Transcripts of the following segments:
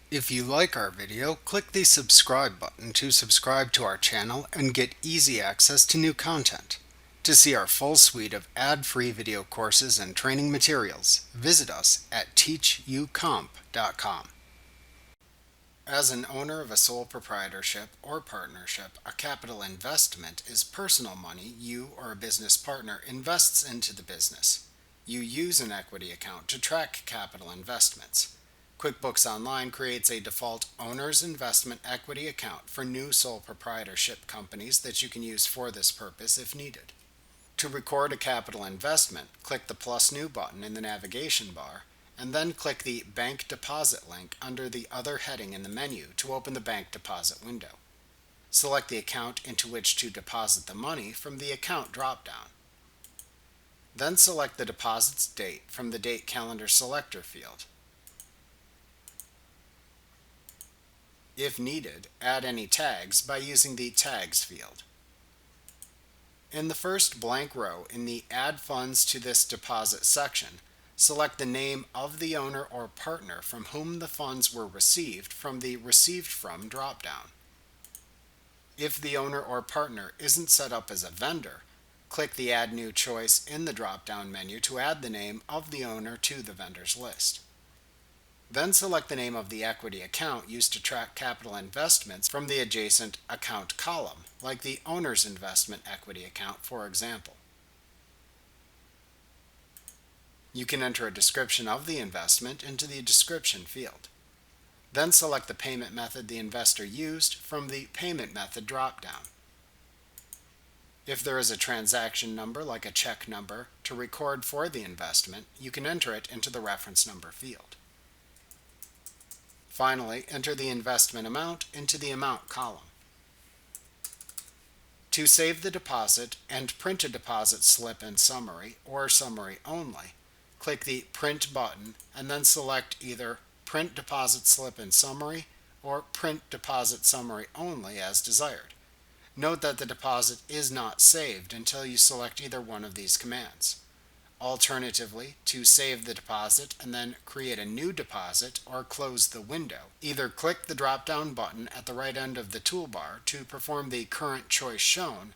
If you like our video, click the subscribe button to subscribe to our channel and get easy access to new content. To see our full suite of ad-free video courses and training materials, visit us at teachucomp.com. As an owner of a sole proprietorship or partnership, a capital investment is personal money you or a business partner invests into the business. You use an equity account to track capital investments. QuickBooks Online creates a default owner's investment equity account for new sole proprietorship companies that you can use for this purpose if needed. To record a capital investment, click the plus new button in the navigation bar, and then click the Bank Deposit link under the Other heading in the menu to open the Bank Deposit window. Select the account into which to deposit the money from the Account drop-down. Then select the deposit's date from the Date Calendar Selector field. If needed, add any tags by using the Tags field. In the first blank row in the Add Funds to this Deposit section, select the name of the owner or partner from whom the funds were received from the Received From drop-down. If the owner or partner isn't set up as a vendor, click the Add New choice in the drop-down menu to add the name of the owner to the vendors list. Then select the name of the equity account used to track capital investments from the adjacent account column, like the owner's investment equity account, for example. You can enter a description of the investment into the description field. Then select the payment method the investor used from the Payment Method drop-down. If there is a transaction number, like a check number, to record for the investment, you can enter it into the reference number field. Finally, enter the investment amount into the Amount column. To save the deposit and print a deposit slip and summary, or summary only, click the Print button and then select either Print Deposit Slip and Summary or Print Deposit Summary Only as desired. Note that the deposit is not saved until you select either one of these commands. Alternatively, to save the deposit and then create a new deposit or close the window, either click the drop-down button at the right end of the toolbar to perform the current choice shown,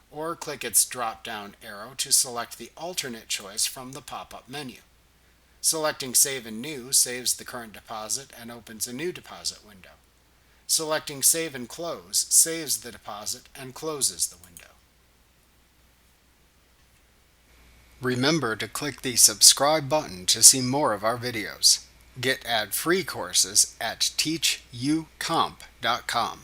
or click its drop-down arrow to select the alternate choice from the pop-up menu. Selecting Save and New saves the current deposit and opens a new deposit window. Selecting Save and Close saves the deposit and closes the window. Remember to click the subscribe button to see more of our videos. Get ad-free courses at teachucomp.com.